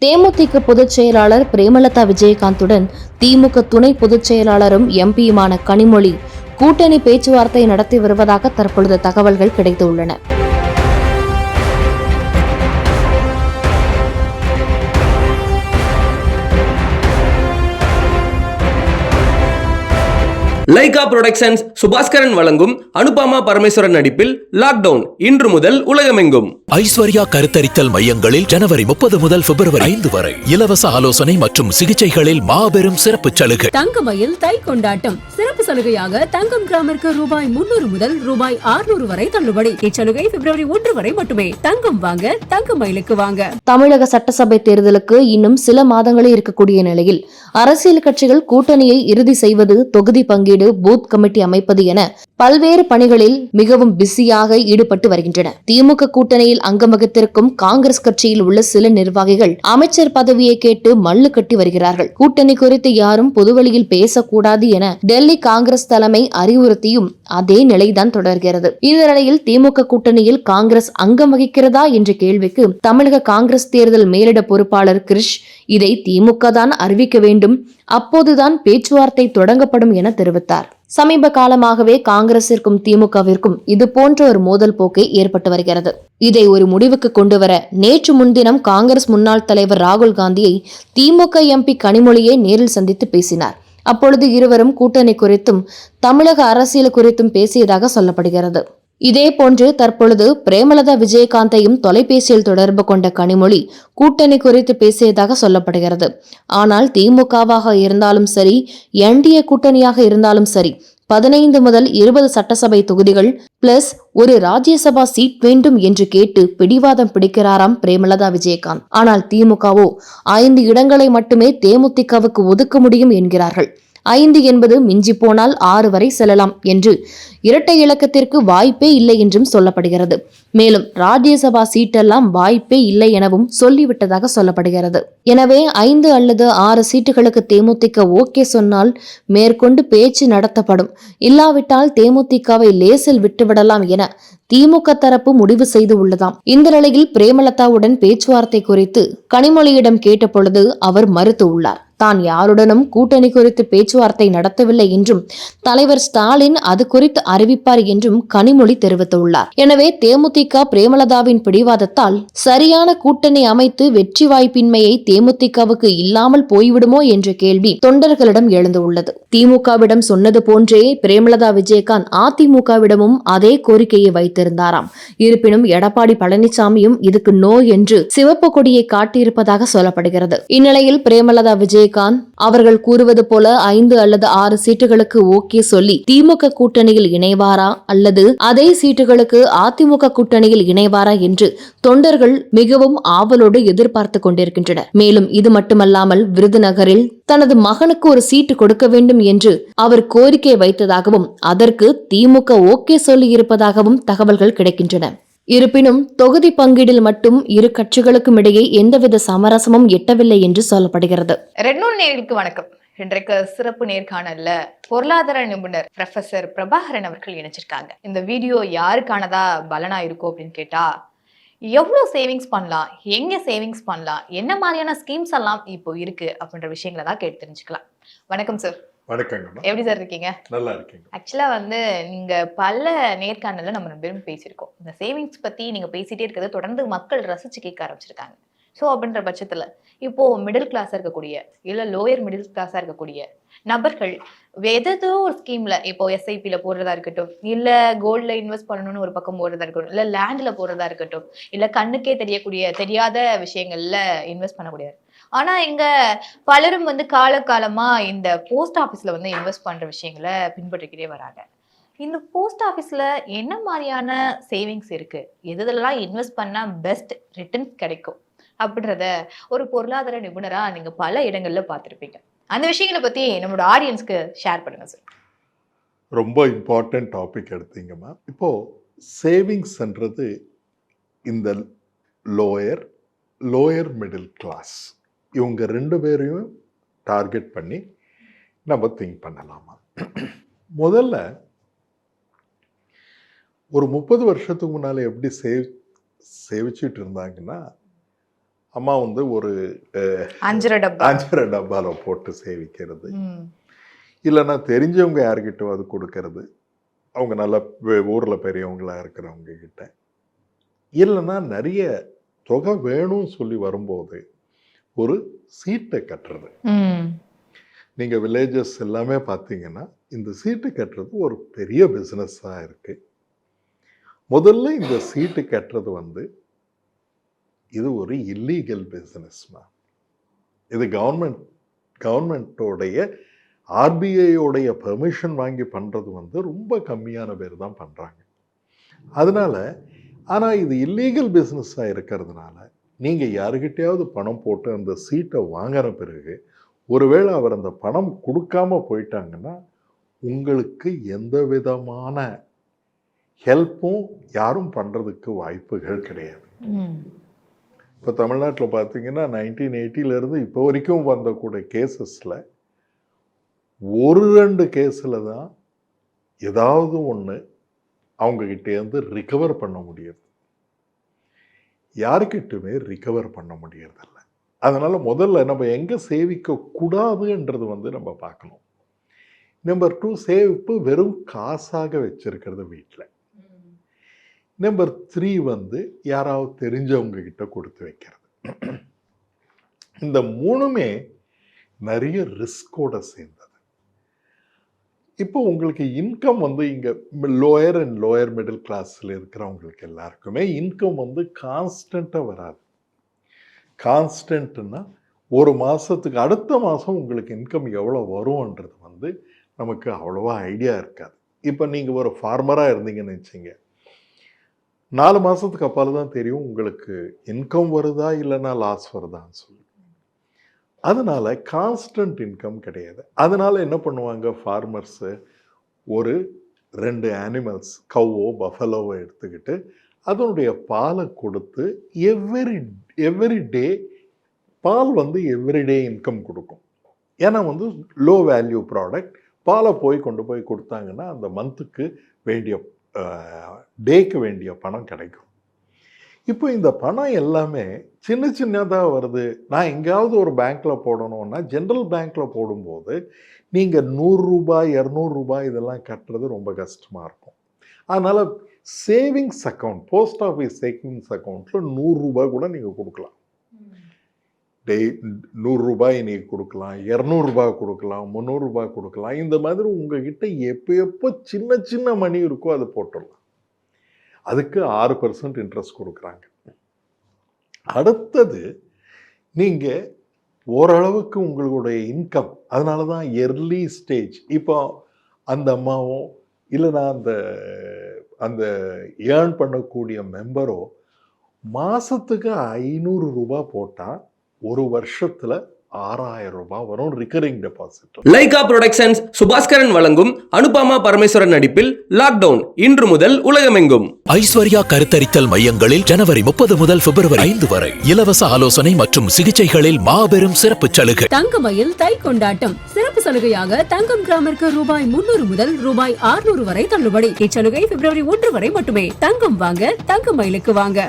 தேமுதிக பொதுச் செயலாளர் பிரேமலதா விஜயகாந்துடன் திமுக துணை பொதுச் செயலாளரும் எம்பியுமான கனிமொழி கூட்டணி பேச்சுவார்த்தை நடத்தி வருவதாக தற்பொழுது தகவல்கள் கிடைத்துள்ளன. லைகா புரொடக்ஷன்ஸ் சுபாஸ்கரன் வழங்கும் அனுபமா பரமேஸ்வரன் நடிப்பில் லாக்டவுன் இன்று முதல் உலகமெங்கும். ஐஸ்வர்யா கருத்தரித்தல் மையங்களில் ஜனவரி 30 முதல் பிப்ரவரி 5 வரை இலவச ஆலோசனை மற்றும் சிகிச்சைகளில் மாபெரும் சிறப்பு சலுகை. தங்கமயில் தை கொண்டாட்டம் சிறப்பு சலுகையாக தங்கம் கிராமிற்கு ரூபாய் 300 முதல் ரூபாய் 600 வரை தள்ளுபடி. இச்சலுகை பிப்ரவரி 1 வரை மட்டுமே. தங்கம் வாங்க தங்கமயிலுக்கு வாங்க. தமிழக சட்டசபை தேர்தலுக்கு இன்னும் சில மாதங்களே இருக்கக்கூடிய நிலையில் அரசியல் கட்சிகள் கூட்டணியை இறுதி செய்வது, தொகுதி பங்கீடு, பூத் கமிட்டி அமைப்பது என பல்வேறு பணிகளில் மிகவும் பிஸியாக ஈடுபட்டு வருகின்றன. திமுக கூட்டணியில் அங்கம் வகித்திருக்கும் காங்கிரஸ் கட்சியில் உள்ள சில நிர்வாகிகள் அமைச்சர் பதவியை கேட்டு மல்லு கட்டி வருகிறார்கள். கூட்டணி குறித்து யாரும் பொதுவெளியில் பேசக்கூடாது என டெல்லி காங்கிரஸ் தலைமை அறிவுறுத்தியும் அதே நிலைதான் தொடர்கிறது. இந்த நிலையில் திமுக கூட்டணியில் காங்கிரஸ் அங்கம் வகிக்கிறதா என்ற கேள்விக்கு தமிழக காங்கிரஸ் தேர்தல் மேலிட பொறுப்பாளர் கிரிஷ் இதை திமுக தான் அறிவிக்க வேண்டும், அப்போதுதான் பேச்சுவார்த்தை தொடங்கப்படும் என தெரிவித்தார். சமீப காலமாகவே காங்கிரசிற்கும் திமுகவிற்கும் இது போன்ற ஒரு மோதல் போக்கை ஏற்பட்டு வருகிறது. இதை ஒரு முடிவுக்கு கொண்டுவர நேற்று முன்தினம் காங்கிரஸ் முன்னாள் தலைவர் ராகுல் காந்தியை திமுக எம்பி கனிமொழியை நேரில் சந்தித்து பேசினார். அப்பொழுது இருவரும் கூட்டணி குறித்தும் தமிழக அரசியல் குறித்தும் பேசியதாக சொல்லப்படுகிறது. இதேபோன்று தற்பொழுது பிரேமலதா விஜயகாந்தையும் தொலைபேசியில் தொடர்பு கொண்ட கனிமொழி கூட்டணி குறித்து பேசியதாக சொல்லப்படுகிறது. ஆனால் திமுகவாக இருந்தாலும் சரி, என்டிஏ கூட்டணியாக இருந்தாலும் சரி, 15 முதல் 20 சட்டசபை தொகுதிகள் பிளஸ் ஒரு ராஜ்யசபா சீட் வேண்டும் என்று கேட்டு பிடிவாதம் பிடிக்கிறாராம் பிரேமலதா விஜயகாந்த். ஆனால் திமுகவோ 5 இடங்களை மட்டுமே தேமுதிகவுக்கு ஒதுக்க முடியும் என்கிறார்கள். 5 என்பது மிஞ்சி போனால் 6 வரை செல்லலாம் என்று இரட்டை இலக்கத்திற்கு வாய்ப்பே இல்லை என்றும் சொல்லப்படுகிறது. மேலும் ராஜ்யசபா சீட்டெல்லாம் வாய்ப்பே இல்லை எனவும் சொல்லிவிட்டதாக சொல்லப்படுகிறது. எனவே 5 அல்லது 6 சீட்டுகளுக்கு தேமுதிக ஓகே சொன்னால் மேற்கொண்டு பேச்சு நடத்தப்படும், இல்லாவிட்டால் தேமுதிகவை லேசில் விட்டுவிடலாம் என திமுக தரப்பு முடிவு செய்து உள்ளதாம். இந்த நிலையில் பிரேமலதாவுடன் பேச்சுவார்த்தை குறித்து கனிமொழியிடம் கேட்டபொழுது அவர் மறுத்து உள்ளார். தான் யாருடனும் கூட்டணி குறித்து பேச்சுவார்த்தை நடத்தவில்லை என்றும் தலைவர் ஸ்டாலின் அது குறித்து அறிவிப்பார் என்றும் கனிமொழி தெரிவித்துள்ளார். எனவே தேமுதிக பிரேமலதாவின் பிடிவாதத்தால் சரியான கூட்டணி அமைத்து வெற்றி வாய்ப்பின்மையை தேமுதிகவுக்கு இல்லாமல் போய்விடுமோ என்ற கேள்வி தொண்டர்களிடம் எழுந்துள்ளது. திமுகவிடம் சொன்னது போன்றே பிரேமலதா விஜயகாந்த் அதிமுகவிடமும் அதே கோரிக்கையை வைத்திருந்தாராம். இருப்பினும் எடப்பாடி பழனிசாமியும் இதுக்கு நோ என்று சிவப்பு கொடியை காட்டியிருப்பதாக சொல்லப்படுகிறது. இந்நிலையில் பிரேமலதா விஜயகாந்த் அவர்கள் கூறுவது போல 5 அல்லது 6 சீட்டுகளுக்கு ஓகே சொல்லி திமுக கூட்டணியில் இணைவாரா அல்லது அதே சீட்டுகளுக்கு அதிமுக கூட்டணியில் இணைவாரா என்று தொண்டர்கள் மிகவும் ஆவலோடு எதிர்பார்த்து கொண்டிருக்கின்றனர். மேலும் இது மட்டுமல்லாமல் விருதுநகரில் தனது மகனுக்கு ஒரு சீட்டு கொடுக்க வேண்டும் என்று அவர் கோரிக்கை வைத்ததாகவும் அதற்கு திமுக ஓகே சொல்லி இருப்பதாகவும் தகவல்கள் கிடைக்கின்றன. இருப்பினும் தொகுதி பங்கீடில் மட்டும் இரு கட்சிகளுக்கும் இடையே எந்தவித சமரசமும் எட்டவில்லை என்று சொல்லப்படுகிறது. ரெட்நூல் நேயர்களுக்கு வணக்கம். இன்றைக்கு சிறப்பு நேர்காணல்ல பொருளாதார நிபுணர் ப்ரொஃபசர் பிரபாகரன் அவர்கள் இணைச்சிருக்காங்க. இந்த வீடியோ யாருக்கானதா பலனா இருக்கும் அப்படின்னு கேட்டா, எவ்வளவு சேவிங்ஸ் பண்ணலாம், எங்க சேவிங்ஸ் பண்ணலாம், என்ன மாதிரியான ஸ்கீம்ஸ் எல்லாம் இப்போ இருக்கு அப்படின்ற விஷயங்களை தான் கேட்டு தெரிஞ்சுக்கலாம். வணக்கம் சார். வணக்கங்க. எப்படி சார் இருக்கீங்க? நல்லா இருக்கீங்க. ஆக்சுவலா நீங்க பல நேர்காணல்ல நம்ம 2 பேரும் பேசியிருக்கோம். இந்த சேவிங்ஸ் பத்தி நீங்க பேசிட்டே இருக்கிறது தொடர்ந்து மக்கள் ரசிச்சு கேட்க ஆரம்பிச்சிருக்காங்க. ஸோ அப்படின்ற பட்சத்துல இப்போ மிடில் கிளாஸா இருக்கக்கூடிய இல்ல லோயர் மிடில் கிளாஸா இருக்கக்கூடிய நபர்கள் ஏதோ ஒரு ஸ்கீம்ல இப்போ எஸ்ஐபில போடுறதா இருக்கட்டும், இல்ல கோல்ட்ல இன்வெஸ்ட் பண்ணணும்னு ஒரு பக்கம் போடுறதா இருக்கட்டும், இல்ல லேண்ட்ல போடுறதா இருக்கட்டும், இல்ல கண்ணுக்கே தெரியாத விஷயங்கள்ல இன்வெஸ்ட் பண்ணக்கூடியது. ஆனா இங்க பலரும் காலகாலமா இந்த போஸ்ட் ஆபீஸ்ல இன்வெஸ்ட் பண்ற விஷயங்களை பின்பற்றிக்கிட்டே வராங்க. இந்த போஸ்ட் ஆபீஸ்ல என்ன மாதிரியான சேவிங்ஸ் இருக்கு, எதெல்லாம் இன்வெஸ்ட் பண்ணா பெஸ்ட் ரிட்டர்ன்ஸ் கிடைக்கும் அப்படின்றத ஒரு பொருளாதார நிபுணரா நீங்க பல இடங்கள்ல பார்த்திருப்பீங்க. அந்த விஷயங்களை பத்தி நம்மளோட ஆடியன்ஸ்க்கு ஷேர் பண்ணுங்க சார். ரொம்ப இம்பார்ட்டன்ட் டாபிக் எடுத்தீங்கம்மா. இப்போ சேவிங்ஸ்ன்றது இந்த லோயர் மிடில் கிளாஸ் இவங்க 2 பேரையும் டார்கெட் பண்ணி நம்ம திங்க் பண்ணலாமா. முதல்ல ஒரு 30 வருஷத்துக்கு முன்னால எப்படி சேவிச்சுட்டு இருந்தாங்கன்னா, அம்மா வந்து ஒரு 5 டப்பா 5 டப்பால போட்டு சேவிக்கிறது, ம். இல்லைன்னா தெரிஞ்சவங்க யார்கிட்ட அது கொடுக்கறது, அவங்க நல்ல ஊரில் பெரியவங்களா இருக்கிறவங்க கிட்ட, இல்லைன்னா நிறைய தொகை வேணும்னு சொல்லி வரும்போது ஒரு சீட்டை கட்டுறது. ம். நீங்கள் வில்லேஜஸ் எல்லாமே பார்த்தீங்கன்னா இந்த சீட்டு கட்டுறது ஒரு பெரிய பிஸ்னஸாக இருக்குது. முதல்ல இந்த சீட்டு கட்டுறது வந்து இது ஒரு இல்லீகல் பிஸ்னஸ்மா. இது கவர்மெண்ட்டோடைய ஆர்பிஐயோடைய பெர்மிஷன் வாங்கி பண்ணுறது வந்து ரொம்ப கம்மியான பேர் தான் பண்ணுறாங்க. அதனால ஆனால் இது இல்லீகல் பிஸ்னஸாக இருக்கிறதுனால நீங்கள் யாருக்கிட்டையாவது பணம் போட்டு அந்த சீட்டை வாங்கின பிறகு ஒருவேளை அவர் அந்த பணம் கொடுக்காம போயிட்டாங்கன்னா உங்களுக்கு எந்த விதமான ஹெல்ப்பும் யாரும் பண்ணுறதுக்கு வாய்ப்புகள் கிடையாது. ம். இப்போ தமிழ்நாட்டில் பார்த்தீங்கன்னா 1980 இப்போ வரைக்கும் வந்தக்கூடிய கேசஸில் 1-2 கேஸில் தான் ஏதாவது ஒன்று அவங்கக்கிட்டேருந்து ரிகவர் பண்ண முடியுது. யாருக்கிட்டுமே ரிகவர் பண்ண முடியறதில்ல. அதனால் முதல்ல நம்ம எங்கே சேவிக்கக்கூடாதுன்றது வந்து நம்ம பார்க்கணும். நம்பர் 2, சேவிப்பு வெறும் காசாக வச்சிருக்கிறது வீட்டில். நம்பர் 3 வந்து யாராவது தெரிஞ்சவங்க கிட்ட கொடுத்து வைக்கிறது. இந்த 3மே நிறைய ரிஸ்கோட சேர்ந்தது. இப்போ உங்களுக்கு இன்கம் வந்து இங்கே லோயர் அண்ட் லோயர் மிடில் கிளாஸில் இருக்கிறவங்களுக்கு எல்லாருக்குமே இன்கம் வந்து கான்ஸ்டண்ட்டாக வராது. கான்ஸ்டன்ட்னா ஒரு மாதத்துக்கு அடுத்த மாதம் உங்களுக்கு இன்கம் எவ்வளோ வரும்ன்றது வந்து நமக்கு அவ்வளோவா ஐடியா இருக்காது. இப்போ நீங்கள் ஒரு ஃபார்மராக இருந்தீங்கன்னு வச்சுங்க, 4 மாதத்துக்கு அப்பால் தான் தெரியும் உங்களுக்கு இன்கம் வருதா இல்லைன்னா லாஸ் வருதான்னு சொல்லி. அதனால கான்ஸ்டன்ட் இன்கம் கிடையாது. அதனால என்ன பண்ணுவாங்க ஃபார்மர்ஸு, ஒரு 2 அனிமல்ஸ், கவ்வோ பஃபலோவோ எடுத்துக்கிட்டு அதனுடைய பாலை கொடுத்து எவ்ரி டே பால் வந்து எவ்ரிடே இன்கம் கொடுக்கும். ஏன்னா வந்து லோ வேல்யூ ப்ராடக்ட், பாலை கொண்டு போய் கொடுத்தாங்கன்னா அந்த மந்த்துக்கு வேண்டிய டேக்கு வேண்டிய பணம் கிடைக்கும். இப்போ இந்த பணம் எல்லாமே சின்னதாக வருது. நான் எங்கேயாவது ஒரு பேங்க்கில் போடணும்னா ஜென்ரல் பேங்க்கில் போடும்போது நீங்கள் 100 ரூபாய் 200 ரூபாய் இதெல்லாம் கட்டுறது ரொம்ப கஷ்டமாக இருக்கும். அதனால் savings account, post office savings அக்கௌண்ட்டில் 100 ரூபாய் கூட நீங்கள் கொடுக்கலாம். 100 ரூபாய் நீங்கள் கொடுக்கலாம், 200 ரூபாய் கொடுக்கலாம், 300 ரூபாய் கொடுக்கலாம். இந்த மாதிரி உங்ககிட்ட எப்போ சின்ன மணி இருக்கோ அதை போட்டுடலாம். அதுக்கு 6% இன்ட்ரெஸ்ட் கொடுக்குறாங்க. அடுத்தது நீங்கள் ஓரளவுக்கு உங்களுடைய இன்கம், அதனால தான் எர்லி ஸ்டேஜ். இப்போ அந்த அம்மாவும் இல்லைனா அந்த ஏர்ன் பண்ணக்கூடிய மெம்பரோ மாதத்துக்கு 500 ரூபாய் போட்டால் ஒரு வருஷத்தில் 6000 ரூபாய் வரும் recurring deposit. Lyca productions Subaskaran வழங்கும் அனுபமா பரமேஸ்வரன் நடிப்பில் லாக்டவுன் இன்று முதல் உலகமெங்கும். ஐஸ்வர்யா கருத்தரித்தல் மையங்களில் ஜனவரி 30 முதல் பிப்ரவரி 5 வரை இலவச ஆலோசனை மற்றும் சிகிச்சைகளில் மாபெரும் சிறப்பு சலுகை. தங்கமயில் தை கொண்டாட்டம் சிறப்பு சலுகையாக தங்கம் கிராமிற்கு ரூபாய் 300 முதல் ரூபாய் 600 வரை தள்ளுபடி. இச்சலுகை பிப்ரவரி 1 வரை மட்டுமே. தங்கம் வாங்க தங்கமயிலுக்கு வாங்க.